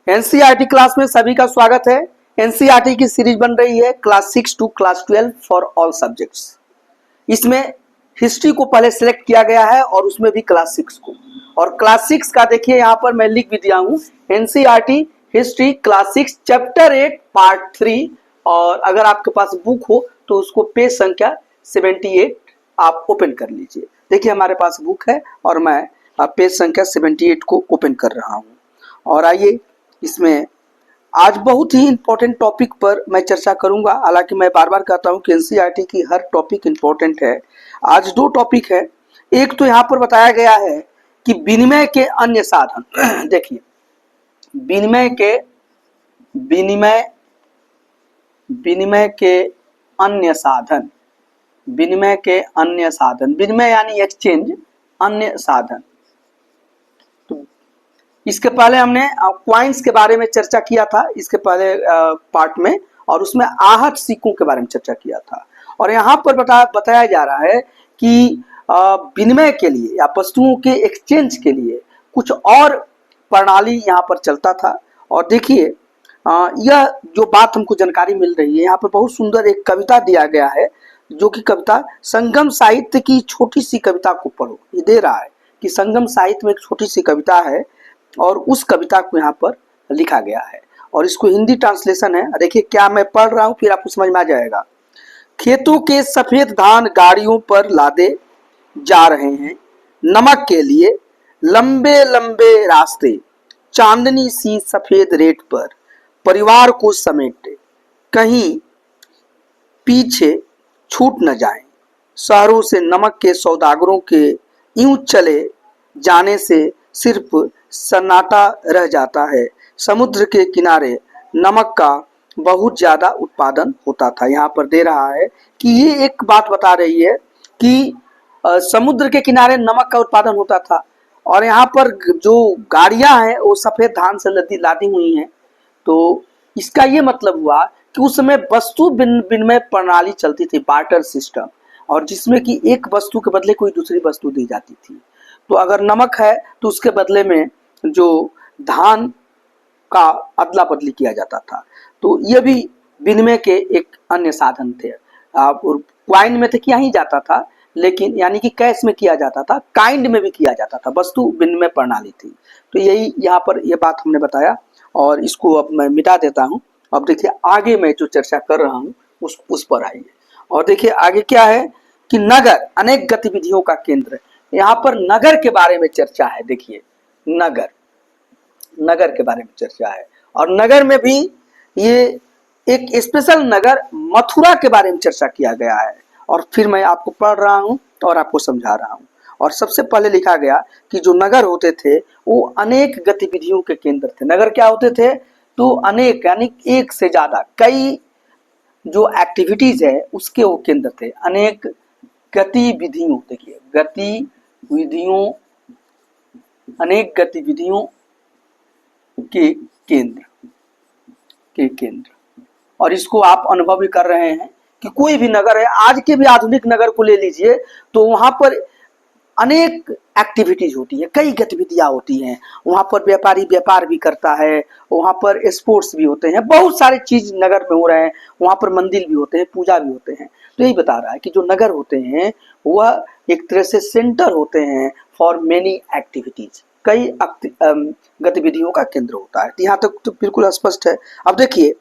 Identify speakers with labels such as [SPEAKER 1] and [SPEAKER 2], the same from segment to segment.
[SPEAKER 1] NCERT class में सभी का स्वागत है। एनसीईआरटी की सीरीज बन रही है class 6 to class 12 for all subjects. इसमें हिस्ट्री को पहले सिलेक्ट किया गया है और उसमें भी क्लास 6 को। और क्लास 6 का देखिए यहाँ पर मैं लिख भी दिया हूँ, NCERT history class 6 chapter 8 part 3। और अगर आपके पास बुक हो तो उसको पेज संख्या 78 आप ओपन कर लीजिए। देखिए हमारे पास बुक है और मैं पेज संख्या 78 को ओपन कर रहा हूँ। और आइए इसमें आज बहुत ही इंपॉर्टेंट टॉपिक पर मैं चर्चा करूंगा। हालांकि मैं बार बार कहता हूं कि एनसीईआरटी की हर टॉपिक इंपॉर्टेंट है। आज दो टॉपिक है। एक तो यहाँ पर बताया गया है कि विनिमय के अन्य साधन देखिए विनिमय के अन्य साधन, विनिमय यानी एक्सचेंज, अन्य साधन। इसके पहले हमने क्वाइंस के बारे में चर्चा किया था इसके पहले पार्ट में, और उसमें आहत सिक्कों के बारे में चर्चा किया था। और यहाँ पर बताया जा रहा है कि विनिमय के लिए या वस्तुओं के एक्सचेंज के लिए कुछ और प्रणाली यहाँ पर चलता था। और देखिए यह जो बात हमको जानकारी मिल रही है, यहाँ पर बहुत सुंदर एक कविता दिया गया है, जो कि कविता संगम साहित्य की छोटी सी कविता को पढ़ो। ये दे रहा है कि संगम साहित्य में एक छोटी सी कविता है और उस कविता को यहाँ पर लिखा गया है और इसको हिंदी ट्रांसलेशन है। देखिए क्या मैं पढ़ रहा हूँ, फिर आपको समझ में आ जाएगा। खेतों के सफेद धान गाड़ियों पर लादे जा रहे हैं, नमक के लिए लंबे लंबे रास्ते, चांदनी सी सफेद रेत पर परिवार को समेटे, कहीं पीछे छूट न जाए। शहरों से नमक के सौदागरों के यूं चले जाने से सिर्फ सन्नाटा रह जाता है। समुद्र के किनारे नमक का बहुत ज्यादा उत्पादन होता था। यहाँ पर दे रहा है कि ये एक बात बता रही है कि समुद्र के किनारे नमक का उत्पादन होता था और यहाँ पर जो गाड़ियां हैं वो सफेद धान से लादी हुई हैं। तो इसका ये मतलब हुआ कि उस समय वस्तु विनिमय प्रणाली चलती थी, बार्टर सिस्टम, और जिसमें कि एक वस्तु के बदले कोई दूसरी वस्तु दी जाती थी। तो अगर नमक है तो उसके बदले में जो धान का अदला बदली किया जाता था। तो ये भी विनिमय के एक अन्य साधन थे। और क्वाइन में तो किया ही जाता था, लेकिन यानी कि कैश में किया जाता था, काइंड में भी किया जाता था, वस्तु विनिमय प्रणाली थी। तो यही यहाँ पर ये बात हमने बताया और इसको अब मैं मिटा देता हूँ। अब देखिए आगे मैं जो चर्चा कर रहा हूँ उस पर आइए। और देखिए आगे क्या है कि नगर अनेक गतिविधियों का केंद्र है। यहाँ पर नगर के बारे में चर्चा है। देखिए नगर के बारे में चर्चा है और नगर में भी ये एक स्पेशल नगर मथुरा के बारे में चर्चा किया गया है। और फिर मैं आपको पढ़ रहा हूँ और आपको समझा रहा हूँ। और सबसे पहले लिखा गया कि जो नगर होते थे वो अनेक गतिविधियों के केंद्र थे। नगर क्या होते थे तो अनेक यानी एक से ज्यादा, कई जो एक्टिविटीज है उसके वो केंद्र थे। अनेक गतिविधियों, देखिए गतिविधियों, अनेक गतिविधियों के केंद्र। और इसको आप अनुभव भी कर रहे हैं कि कोई भी नगर है, आज के भी आधुनिक नगर को ले लीजिए तो वहां पर अनेक एक्टिविटीज होती है, कई गतिविधियां होती हैं। वहां पर व्यापारी व्यापार भी करता है, वहां पर स्पोर्ट्स भी होते हैं, बहुत सारी चीज नगर में हो रहे हैं। वहां पर मंदिर भी होते हैं, पूजा भी होते हैं। तो यही बता रहा है कि जो नगर होते हैं वह एक तरह से सेंटर होते हैं फॉर मेनी एक्टिविटीज, कई गतिविधियों का केंद्र होता है। यहाँ तक तो बिल्कुल स्पष्ट है। अब देखिए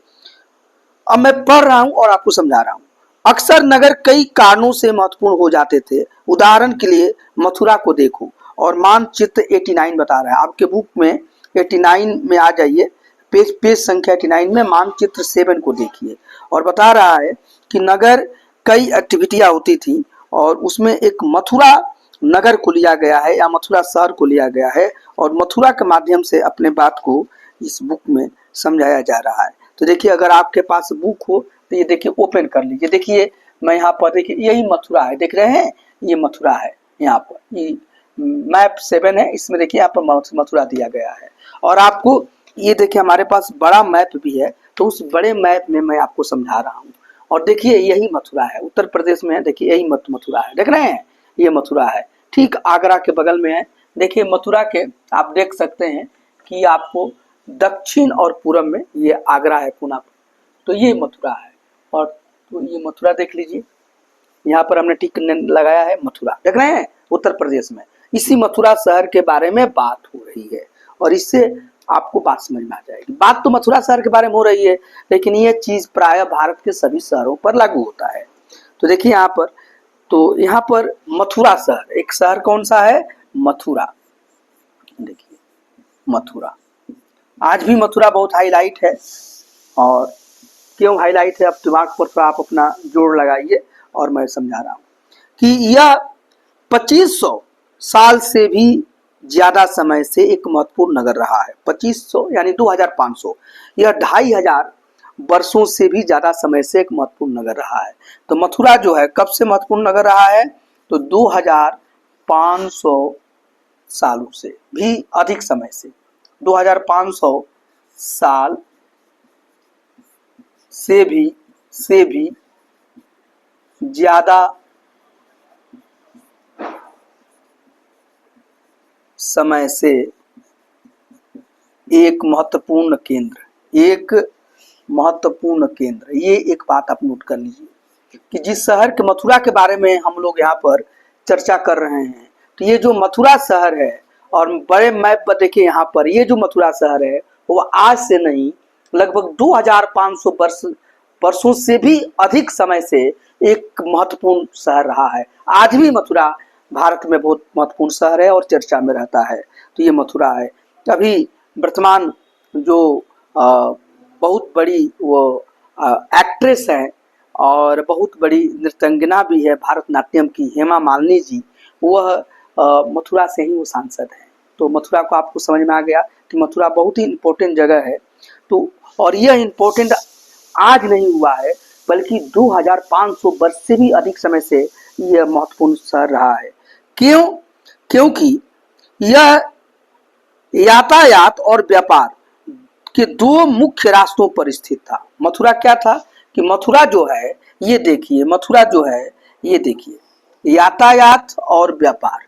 [SPEAKER 1] अब मैं पढ़ रहा हूं और आपको समझा रहा हूं। अक्सर नगर कई कारणों से महत्वपूर्ण हो जाते थे। उदाहरण के लिए मथुरा को देखो। और मानचित्र 89 बता रहा है, आपके बुक में 89 में आ जाइए, पेज संख्या 89 में मानचित्र 7 को देखिए। और बता रहा है कि नगर कई एक्टिविटियां होती थी और उसमें एक मथुरा नगर को लिया गया है या मथुरा शहर को लिया गया है और मथुरा के माध्यम से अपने बात को इस बुक में समझाया जा रहा है। तो देखिए अगर आपके पास बुक हो तो ये देखिए ओपन कर लीजिए। देखिए मैं यहाँ पर देखिए यही मथुरा है, देख रहे हैं ये मथुरा है। यहाँ पर ये मैप 7 है, इसमें देखिए यहाँ पर मथुरा दिया गया है। और आपको ये देखिए हमारे पास बड़ा मैप भी है, तो उस बड़े मैप में मैं आपको समझा रहा हूँ। और देखिए यही मथुरा है, उत्तर प्रदेश में है। देखिए यही मथुरा है, देख रहे हैं ये मथुरा है, ठीक आगरा के बगल में है। देखिए मथुरा के आप देख सकते हैं कि आपको दक्षिण और पूरब में ये आगरा है, पूना। तो ये मथुरा है। और तो ये मथुरा देख लीजिए, यहाँ पर हमने टिक लगाया है मथुरा, देख रहे हैं, उत्तर प्रदेश में। इसी मथुरा शहर के बारे में बात हो रही है और इससे आपको बात समझ में आ जाएगी। बात तो मथुरा शहर के बारे में हो रही है, लेकिन ये चीज प्राय भारत के सभी शहरों पर लागू होता है। तो देखिए यहाँ पर, तो यहाँ पर मथुरा शहर, एक शहर कौन सा है, मथुरा। देखिए मथुरा, आज भी मथुरा बहुत हाईलाइट है। और क्यों हाईलाइट है, अब दिमाग पर तो आप अपना जोर लगाइए और मैं समझा रहा हूँ कि यह 2500 साल से भी ज्यादा समय से एक महत्वपूर्ण नगर रहा है। 2500 यानी 2500, यह 2500 वर्षों से भी ज्यादा समय से एक महत्वपूर्ण नगर रहा है। तो मथुरा जो है कब से महत्वपूर्ण नगर रहा है, तो 2500 सालों से भी अधिक समय से, 2500 साल से भी ज्यादा समय से एक महत्वपूर्ण केंद्र, ये एक बात आप नोट कर लीजिए कि जिस शहर के मथुरा के बारे में हम लोग यहाँ पर चर्चा कर रहे हैं, तो ये जो मथुरा शहर है, और बड़े मैप पर देखिए यहाँ पर, ये जो मथुरा शहर है वो आज से नहीं, लगभग 2500 वर्षों से भी अधिक समय से एक महत्वपूर्ण शहर रहा है। आज भी मथुरा भारत में बहुत महत्वपूर्ण शहर है और चर्चा में रहता है। तो ये मथुरा है। अभी वर्तमान जो बहुत बड़ी वो एक्ट्रेस हैं और बहुत बड़ी नृत्यंगना भी है भारतनाट्यम की, हेमा मालिनी जी, वह मथुरा से ही वो सांसद हैं। तो मथुरा को आपको समझ में आ गया कि मथुरा बहुत ही इम्पोर्टेंट जगह है। तो और यह इम्पोर्टेंट आज नहीं हुआ है, बल्कि 2500 वर्ष से भी अधिक समय से यह महत्वपूर्ण शहर रहा है। क्यों? क्योंकि यह यातायात और व्यापार के दो मुख्य रास्तों पर स्थित था। मथुरा क्या था कि मथुरा जो है, ये देखिए मथुरा जो है, ये देखिए यातायात और व्यापार,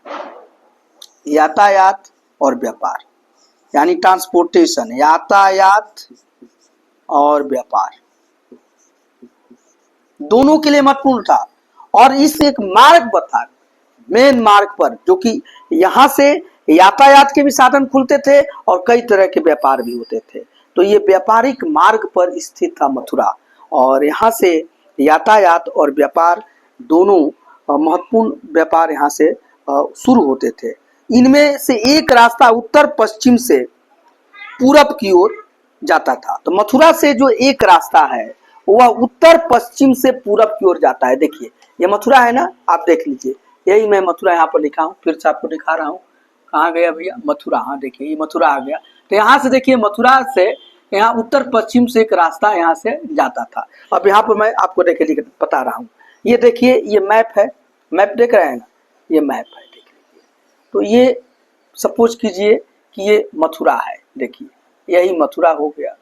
[SPEAKER 1] यातायात और व्यापार यानी ट्रांसपोर्टेशन, यातायात और व्यापार दोनों के लिए महत्वपूर्ण था। और इस एक मार्ग पर था, मेन मार्ग पर, जो कि यहाँ से यातायात के भी साधन खुलते थे और कई तरह के व्यापार भी होते थे। तो ये व्यापारिक मार्ग पर स्थित था मथुरा, और यहाँ से यातायात और व्यापार दोनों महत्वपूर्ण व्यापार यहाँ से शुरू होते थे। इनमें से एक रास्ता उत्तर पश्चिम से पूरब की ओर जाता था। तो मथुरा से जो एक रास्ता है वह उत्तर पश्चिम से पूरब की ओर जाता है। देखिए ये मथुरा है ना, आप देख लीजिए, यही मैं मथुरा यहाँ पर लिखा हूँ, फिर से आपको दिखा रहा हूँ। कहाँ गया भैया, मथुरा, हाँ देखिए ये मथुरा आ गया। तो यहाँ से देखिए मथुरा से यहाँ उत्तर पश्चिम से एक रास्ता यहाँ से जाता था। अब यहाँ पर मैं आपको देखिए बता रहा हूँ, ये देखिए ये मैप है, मैप देख रहे हैं ना, ये मैप है, देख लीजिए। तो ये सपोज कीजिए कि ये मथुरा है, देखिए यही मथुरा हो गया,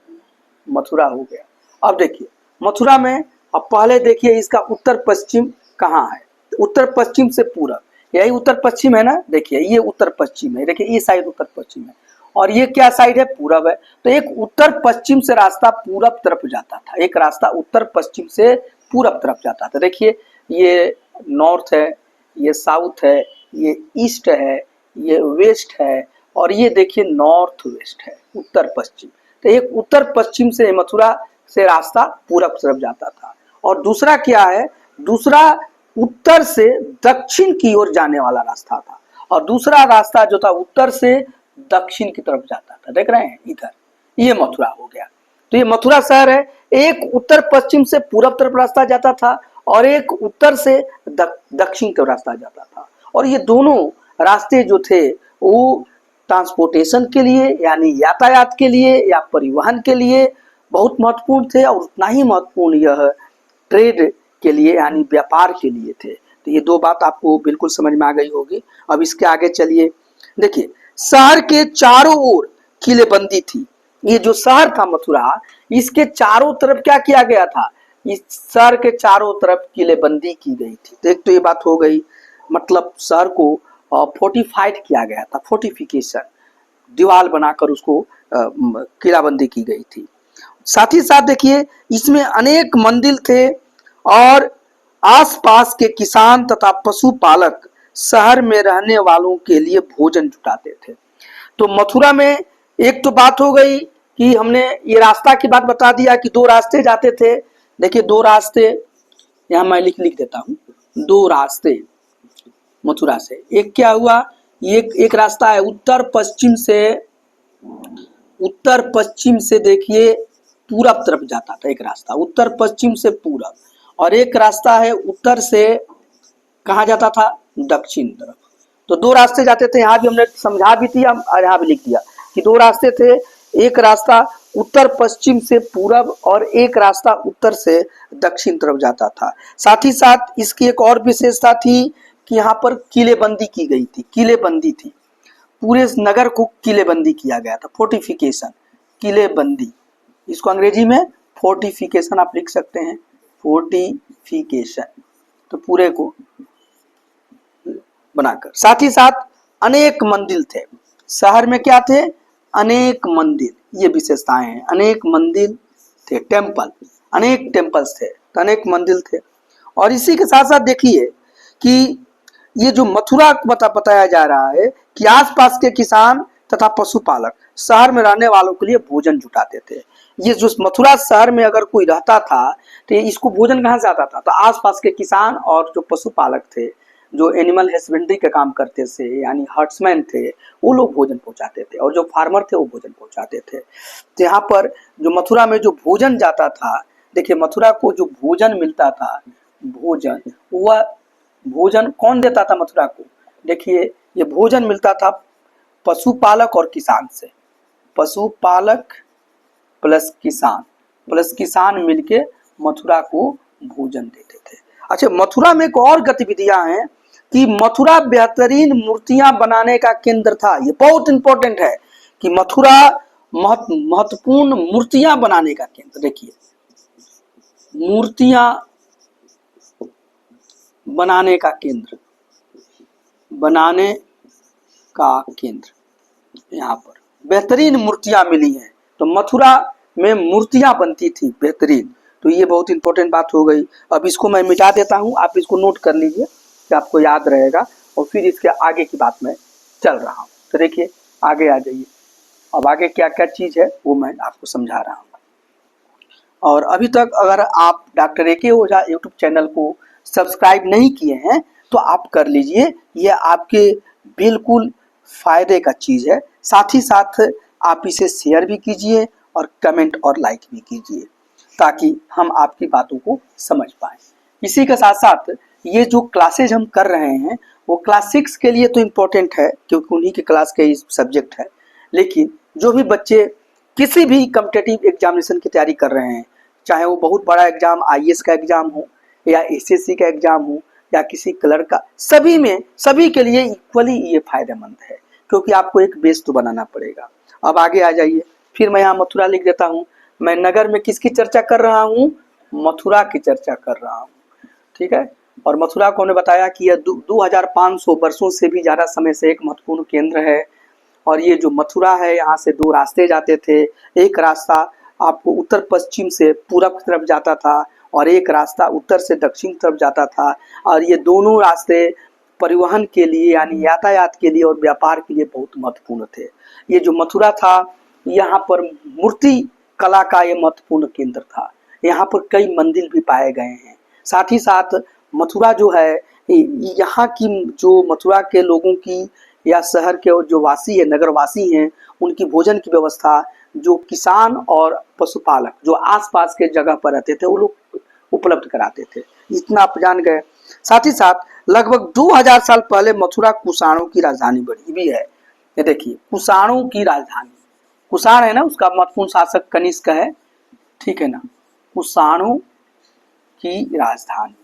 [SPEAKER 1] मथुरा हो गया। अब देखिए मथुरा में, अब पहले देखिए इसका उत्तर पश्चिम कहाँ है, उत्तर पश्चिम से पूरब, यही उत्तर पश्चिम है ना, देखिए ये उत्तर पश्चिम है, देखिए ये साइड उत्तर पश्चिम है और ये क्या साइड है, पूरब है। तो एक उत्तर पश्चिम से रास्ता पूरब तरफ जाता था, एक रास्ता उत्तर पश्चिम से पूरब तरफ जाता था। देखिए ये नॉर्थ है, ये साउथ है, ये ईस्ट है, ये वेस्ट है, और ये देखिए नॉर्थ वेस्ट है, उत्तर पश्चिम। तो एक उत्तर पश्चिम से मथुरा से रास्ता पूरब तरफ जाता था। और दूसरा क्या है, दूसरा उत्तर से दक्षिण की ओर जाने वाला रास्ता था, और दूसरा रास्ता जो था उत्तर से दक्षिण की तरफ जाता था, देख रहे हैं इधर, ये मथुरा हो गया। तो ये मथुरा शहर है, एक उत्तर पश्चिम से पूरब तरफ रास्ता जाता था और एक उत्तर से दक्षिण तरफ रास्ता जाता था। और ये दोनों रास्ते जो थे वो ट्रांसपोर्टेशन के लिए यानी यातायात के लिए या परिवहन के लिए बहुत महत्वपूर्ण थे, और उतना ही महत्वपूर्ण यह ट्रेड के लिए यानी व्यापार के लिए थे। तो ये दो बात आपको बिल्कुल समझ में आ गई होगी। अब इसके आगे चलिए, देखिए शहर के चारों ओर किलेबंदी थी। ये जो शहर था मथुरा, इसके चारों तरफ क्या किया गया था, इस शहर के चारों तरफ किलेबंदी की गई थी। तो एक तो ये बात हो गई, मतलब शहर को फोर्टिफाइड किया गया था, फोर्टिफिकेशन, दीवार बनाकर उसको किलाबंदी की गई थी। साथ ही साथ देखिए इसमें अनेक मंदिर थे और आसपास के किसान तथा पशुपालक शहर में रहने वालों के लिए भोजन जुटाते थे। तो मथुरा में एक तो बात हो गई कि हमने ये रास्ता की बात बता दिया कि दो रास्ते जाते थे। देखिए दो रास्ते यहाँ मैं लिख देता हूँ, दो रास्ते मथुरा से। एक क्या हुआ, एक रास्ता है उत्तर पश्चिम से देखिए पूरब तरफ जाता था, एक रास्ता उत्तर पश्चिम से पूरब, और एक रास्ता है उत्तर से कहाँ जाता था, दक्षिण तरफ। तो दो रास्ते जाते थे, यहाँ भी हमने समझा भी दिया और यहाँ भी लिख दिया कि दो रास्ते थे, एक रास्ता उत्तर पश्चिम से पूरब और एक रास्ता उत्तर से दक्षिण तरफ जाता था। साथ ही साथ इसकी एक और विशेषता थी कि यहाँ पर किलेबंदी की गई थी, किलेबंदी थी, पूरे नगर को किलेबंदी किया गया था, फोर्टिफिकेशन, किलेबंदी, इसको अंग्रेजी में फोर्टिफिकेशन आप लिख सकते हैं, फोर्टिफिकेशन, तो पूरे को बनाकर। साथ ही साथ अनेक मंदिर थे शहर में, क्या थे, अनेक मंदिर, ये विशेषताएं हैं, अनेक मंदिर थे, टेम्पल, अनेक टेम्पल्स थे, तो अनेक मंदिर थे। और इसी के साथ साथ देखिए कि ये जो मथुरा बताया जा रहा है कि आसपास के किसान तथा पशुपालक शहर में रहने वालों के लिए भोजन जुटाते थे। ये जो मथुरा शहर में अगर कोई रहता था तो इसको भोजन कहाँ से आता था, तो आसपास के किसान और जो पशुपालक थे, जो एनिमल हस्बेंड्री का काम करते थे, यानी हर्ट्समैन थे, वो लोग भोजन पहुंचाते थे, और जो फार्मर थे वो भोजन पहुंचाते थे। तो यहाँ पर जो मथुरा में जो भोजन जाता था, देखिए मथुरा को जो भोजन मिलता था, भोजन, वह भोजन कौन देता था मथुरा को, देखिए ये भोजन मिलता था पशुपालक और किसान से, पशुपालक प्लस किसान मिलके मथुरा को भोजन देते थे। अच्छा, मथुरा में एक और गतिविधियां हैं कि मथुरा बेहतरीन मूर्तियां बनाने का केंद्र था। ये बहुत इंपॉर्टेंट है कि मथुरा महत्वपूर्ण मूर्तियां बनाने का केंद्र, देखिए मूर्तियां बनाने का केंद्र, यहाँ पर बेहतरीन मूर्तियां मिली हैं, तो मथुरा में मूर्तियां बनती थी बेहतरीन। तो ये बहुत इंपॉर्टेंट बात हो गई। अब इसको मैं मिटा देता हूं, आप इसको नोट कर लीजिए कि आपको याद रहेगा, और फिर इसके आगे की बात में चल रहा हूं। तो देखिए आगे आ जाइए, अब आगे क्या क्या चीज है वो मैं आपको समझा रहा हूँ। और अभी तक अगर आप डॉक्टर AK ओझा यूट्यूब चैनल को सब्सक्राइब नहीं किए हैं तो आप कर लीजिए, ये आपके बिल्कुल फायदे का चीज है। साथ ही साथ आप इसे शेयर भी कीजिए और कमेंट और लाइक भी कीजिए, ताकि हम आपकी बातों को समझ पाएं। इसी के साथ साथ ये जो क्लासेज हम कर रहे हैं वो क्लास 6 के लिए तो इम्पोर्टेंट है, क्योंकि उन्हीं के क्लास के सब्जेक्ट है, लेकिन जो भी बच्चे किसी भी कॉम्पिटिटिव एग्जामिनेशन की तैयारी कर रहे हैं, चाहे वो बहुत बड़ा एग्जाम IAS का एग्जाम हो या SSC का एग्जाम हो या किसी क्लर्क का, सभी के लिए इक्वली ये फायदेमंद है, क्योंकि आपको एक बेस तो बनाना पड़ेगा। अब आगे आ जाइए, फिर मैं यहाँ मथुरा लिख देता हूँ। मैं नगर में किसकी चर्चा कर रहा हूँ, मथुरा की चर्चा कर रहा हूँ, ठीक है। और मथुरा को हमने बताया कि यह 2500 वर्षों से भी ज्यादा समय से एक महत्वपूर्ण केंद्र है। और ये जो मथुरा है, यहाँ से दो रास्ते जाते थे, एक रास्ता आपको उत्तर पश्चिम से पूरब की तरफ जाता था और एक रास्ता उत्तर से दक्षिण तरफ जाता था। और ये दोनों रास्ते परिवहन के लिए, यानी यातायात के लिए और व्यापार के लिए बहुत महत्वपूर्ण थे। ये जो मथुरा था, यहाँ पर मूर्ति कला का ये महत्वपूर्ण केंद्र था। यहाँ पर कई मंदिर भी पाए गए हैं। साथ ही साथ मथुरा जो है, यहाँ की जो मथुरा के लोगों की या शहर के जो वासी है, नगरवासी हैं, उनकी भोजन की व्यवस्था जो किसान और पशुपालक जो आसपास के जगह पर रहते थे वो लोग उपलब्ध कराते थे, इतना आप जान गए। साथ ही साथ लगभग 2000 साल पहले मथुरा कुषाणों की राजधानी बनी भी है। ये देखिए कुषाणों की राजधानी, कुषाण है ना, उसका महत्वपूर्ण शासक कनिष्क है, ठीक है ना। कुषाणों की राजधानी,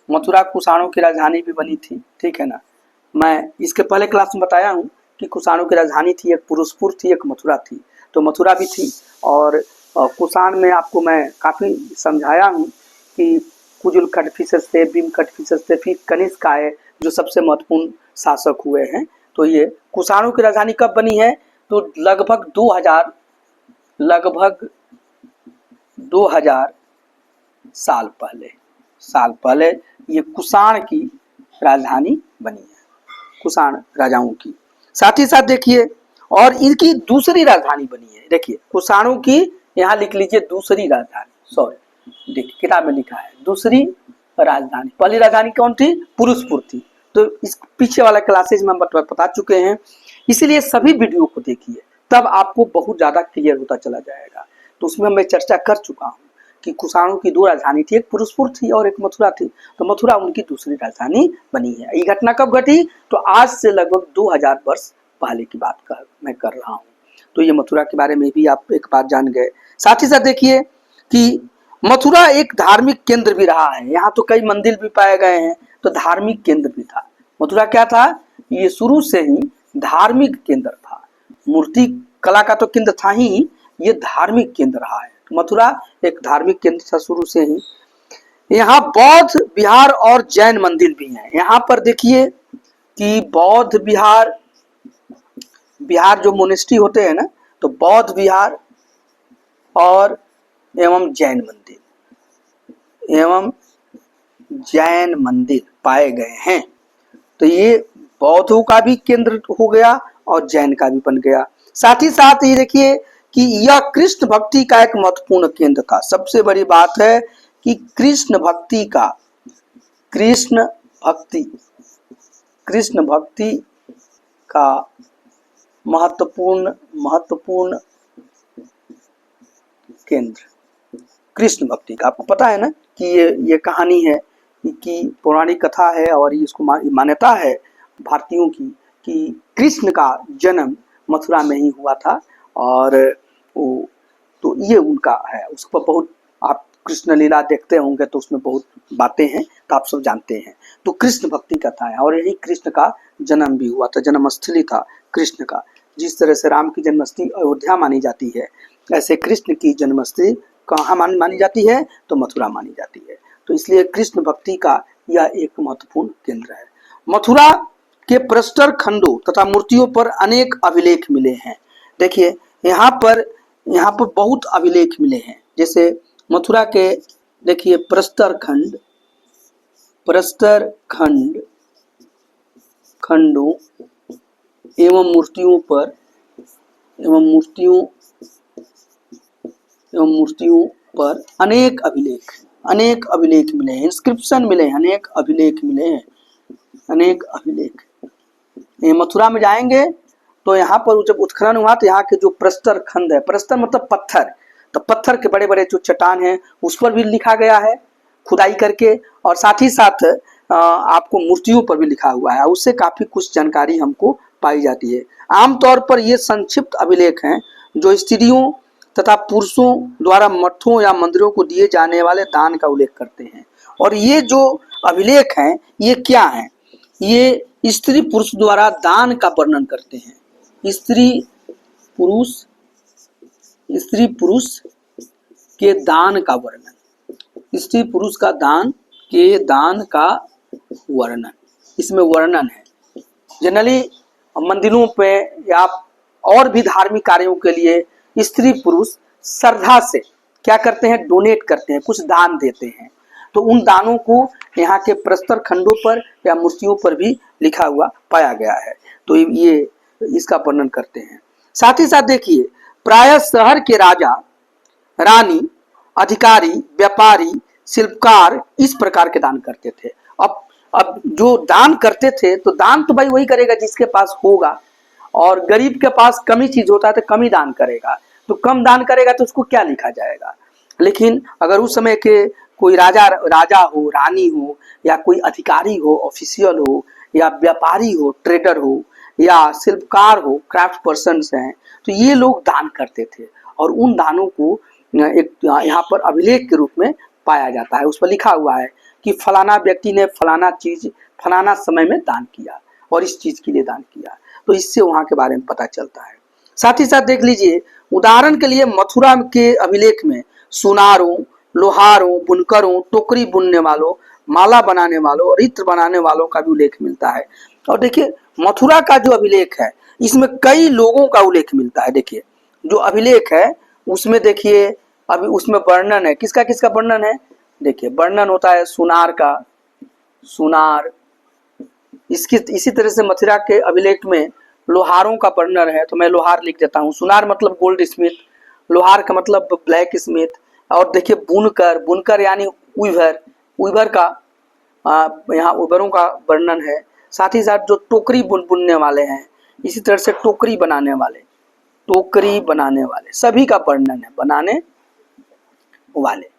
[SPEAKER 1] मथुरा कुषाणों की राजधानी भी बनी थी, ठीक है ना। मैं इसके पहले क्लास में बताया हूँ कि कुषाणों की राजधानी थी, एक पुरुषपुर थी, एक मथुरा थी। तो मथुरा भी थी, और कुषाण में आपको मैं काफ़ी समझाया हूँ कि कुजुल कटफिसस थे, भीम कटफिसस थे, फिर कनिष्क आए जो सबसे महत्वपूर्ण शासक हुए हैं। तो ये कुषाणों की राजधानी कब बनी है, तो लगभग 2000 साल पहले ये कुषाण की राजधानी बनी है, कुषाण राजाओं की। साथ ही साथ देखिए और इनकी दूसरी राजधानी बनी है। देखिए कुषाणों की यहाँ लिख लीजिए दूसरी राजधानी, सॉरी देखिए किताब में लिखा है दूसरी राजधानी। पहली राजधानी कौन थी? पुरुषपुर थी। तो इस पीछे वाला क्लासेज में हम बता चुके हैं, इसीलिए सभी वीडियो को देखिए, तब आपको बहुत ज्यादा क्लियर होता चला जाएगा। तो उसमें मैं चर्चा कर चुका हूँ कि कुषाणों की दो राजधानी थी, एक पुरुषपुर थी और एक मथुरा थी। तो मथुरा उनकी दूसरी राजधानी बनी है। ये घटना कब घटी? तो आज से लगभग 2000 वर्ष पहले की बात मैं कर रहा हूँ। तो ये मथुरा के बारे में भी आप एक बात जान गए। साथ ही साथ देखिए कि मथुरा एक धार्मिक केंद्र भी रहा है। यहाँ तो कई मंदिर भी पाए गए हैं, तो धार्मिक केंद्र भी था। मथुरा क्या था? ये शुरू से ही धार्मिक केंद्र था। मूर्ति कला का तो केंद्र था ही, ये धार्मिक केंद्र रहा है। मथुरा एक धार्मिक केंद्र था शुरू से ही। यहाँ बौद्ध विहार और जैन मंदिर भी हैं। यहाँ पर देखिए कि बौद्ध विहार जो मोनेस्ट्री होते हैं ना, तो बौद्ध विहार और एवं जैन मंदिर पाए गए हैं। तो ये बौद्धों का भी केंद्र हो गया और जैन का भी बन गया। साथ ही साथ ये देखिए कि यह कृष्ण भक्ति का एक महत्वपूर्ण केंद्र था। सबसे बड़ी बात है कि कृष्ण भक्ति का महत्वपूर्ण केंद्र कृष्ण भक्ति का। आपको पता है ना कि ये कहानी है कि पौराणिक कथा है और इसको मान्यता है भारतीयों की कि कृष्ण का जन्म मथुरा में ही हुआ था। और तो ये उनका है, उस पर बहुत आप कृष्ण लीला देखते होंगे तो उसमें बहुत बातें हैं, तो आप सब जानते हैं। तो कृष्ण भक्ति कथा है और यही कृष्ण का जन्म भी हुआ था, जन्मस्थली था कृष्ण का। जिस तरह से राम की जन्मस्थली अयोध्या मानी जाती है, ऐसे कृष्ण की जन्मस्थली कहाँ मानी जाती है? तो मथुरा मानी जाती है। तो इसलिए कृष्ण भक्ति का यह एक महत्वपूर्ण केंद्र है। मथुरा के प्रस्तर खंडों तथा मूर्तियों पर अनेक अभिलेख मिले हैं। देखिए यहाँ पर बहुत अभिलेख मिले हैं। जैसे मथुरा के देखिए प्रस्तर खंडों एवं मूर्तियों पर अनेक अभिलेख मिले हैं, इंस्क्रिप्शन मिले हैं, अनेक अभिलेख। ये मथुरा में जाएंगे तो यहाँ पर जब उत्खनन हुआ तो यहाँ के जो प्रस्तर खंड है, प्रस्तर मतलब पत्थर, तो पत्थर के बड़े बड़े जो चट्टान हैं उस पर भी लिखा गया है खुदाई करके, और साथ ही साथ आपको मूर्तियों पर भी लिखा हुआ है। उससे काफी कुछ जानकारी हमको पाई जाती है। आमतौर पर ये संक्षिप्त अभिलेख हैं जो स्त्रियों तथा पुरुषों द्वारा मठों या मंदिरों को दिए जाने वाले दान का उल्लेख करते हैं। और ये जो अभिलेख हैं ये क्या हैं? ये स्त्री पुरुष द्वारा दान का वर्णन करते हैं। स्त्री पुरुष के दान का वर्णन, स्त्री पुरुष का दान का वर्णन, इसमें वर्णन है। जनरली मंदिरों पे या और भी धार्मिक कार्यों के लिए स्त्री पुरुष श्रद्धा से क्या करते हैं? डोनेट करते हैं, कुछ दान देते हैं। तो उन दानों को यहाँ के प्रस्तर खंडों पर या मूर्तियों पर भी लिखा हुआ पाया गया है। तो ये इसका वर्णन करते हैं। साथ ही साथ देखिए प्रायः शहर के राजा, रानी, अधिकारी, व्यापारी, शिल्पकार इस प्रकार के दान करते थे। अब जो दान करते थे तो दान तो भाई वही करेगा जिसके पास होगा, और गरीब के पास कम ही चीज होता है तो कम ही दान करेगा। तो कम दान करेगा तो उसको क्या लिखा जाएगा? लेकिन अगर उस समय के कोई राजा हो, रानी हो, या कोई अधिकारी हो, ऑफिशियल हो, या व्यापारी हो, ट्रेडर हो, या शिल्पकार हो, क्राफ्ट पर्सन हैं, तो ये लोग दान करते थे और उन दानों को एक यहाँ पर अभिलेख के रूप में पाया जाता है। उस पर लिखा हुआ है कि फलाना व्यक्ति ने फलाना चीज फलाना समय में दान किया और इस चीज के लिए दान किया। तो इससे वहां के बारे में पता चलता है। साथ ही साथ देख लीजिए, उदाहरण के लिए मथुरा के अभिलेख में सुनारों, लोहारों, बुनकरों, टोकरी बुनने वालों, माला बनाने वालों और इत्र बनाने वालों का भी उल्लेख मिलता है। और देखिए मथुरा का जो अभिलेख है इसमें कई लोगों का उल्लेख मिलता है। देखिए जो अभिलेख है उसमें देखिए अभी उसमें वर्णन है, किसका किसका वर्णन है, देखिए वर्णन होता है सुनार का, सुनार। इसकी इसी तरह से मथुरा के अभिलेख में लोहारों का वर्णन है, तो मैं लोहार लिख देता हूँ। सुनार मतलब गोल्ड स्मिथ, लोहार का मतलब ब्लैक स्मिथ। और देखिए बुनकर, बुनकर यानी वीवर, वीवर का यहाँ वीवरों का वर्णन है। साथ ही साथ जो टोकरी बुनने वाले हैं, इसी तरह से टोकरी बनाने वाले, टोकरी बनाने वाले सभी का वर्णन है, बनाने वाले,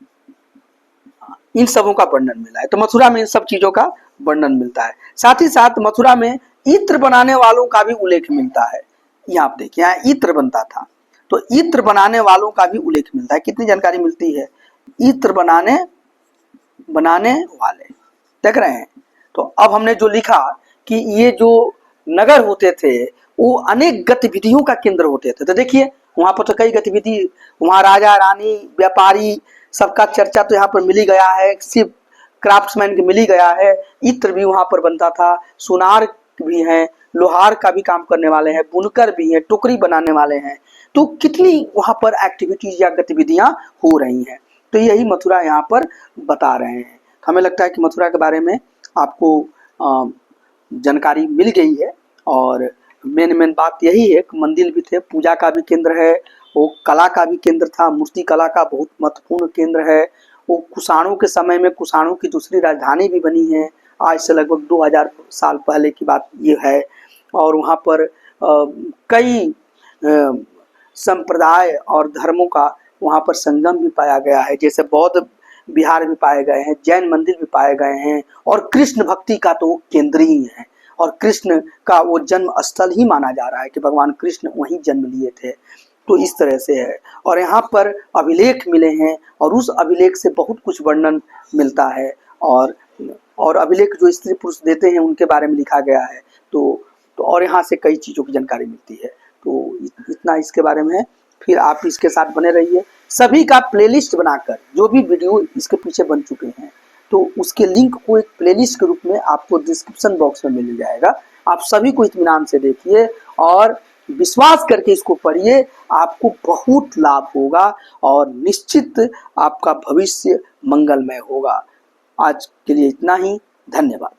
[SPEAKER 1] इन सबों का वर्णन मिला है। तो मथुरा में इन सब चीजों का वर्णन मिलता है। साथ ही साथ मथुरा में इत्र बनाने वालों का भी उल्लेख मिलता है। यहाँ आप देखिए यहाँ इत्र बनता था, तो इत्र बनाने वालों का भी उल्लेख मिलता है। कितनी जानकारी मिलती है, इत्र बनाने वाले, देख रहे हैं। तो अब हमने जो लिखा कि ये जो नगर होते थे वो अनेक गतिविधियों का केंद्र होते थे। तो देखिए वहां पर तो कई गतिविधि, वहां राजा रानी व्यापारी सबका चर्चा तो यहाँ पर मिल ही गया है, सिर्फ क्राफ्ट्समैन के मिल ही गया है। इत्र भी वहां पर बनता था, सुनार भी हैं, लोहार का भी काम करने वाले हैं, बुनकर भी हैं, टोकरी बनाने वाले हैं। तो कितनी वहां पर एक्टिविटीज या गतिविधियां हो रही हैं, तो यही मथुरा यहाँ पर बता रहे हैं। हमें लगता है कि मथुरा के बारे में आपको जानकारी मिल गई है। और मेन बात यही है कि मंदिर भी थे, पूजा का भी केंद्र है, वो कला का भी केंद्र था, मूर्ति कला का बहुत महत्वपूर्ण केंद्र है। वो कुषाणों के समय में कुषाणों की दूसरी राजधानी भी बनी है, आज से लगभग 2000 साल पहले की बात ये है। और वहाँ पर कई संप्रदाय और धर्मों का वहाँ पर संगम भी पाया गया है, जैसे बौद्ध विहार भी पाए गए हैं, जैन मंदिर भी पाए गए हैं, और कृष्ण भक्ति का तो केंद्र ही है, और कृष्ण का वो जन्म स्थल ही माना जा रहा है कि भगवान कृष्ण वहीं जन्म लिए थे। तो इस तरह से है। और यहाँ पर अभिलेख मिले हैं, और उस अभिलेख से बहुत कुछ वर्णन मिलता है, और अभिलेख जो स्त्री पुरुष देते हैं उनके बारे में लिखा गया है। तो और यहाँ से कई चीज़ों की जानकारी मिलती है। तो इतना इसके बारे में है। फिर आप इसके साथ बने रहिए। सभी का प्लेलिस्ट बनाकर जो भी वीडियो इसके पीछे बन चुके हैं, तो उसके लिंक को एक प्लेलिस्ट के रूप में आपको डिस्क्रिप्शन बॉक्स में मिल जाएगा। आप सभी को इत्मीनान से देखिए और विश्वास करके इसको पढ़िए, आपको बहुत लाभ होगा और निश्चित आपका भविष्य मंगलमय होगा। आज के लिए इतना ही, धन्यवाद।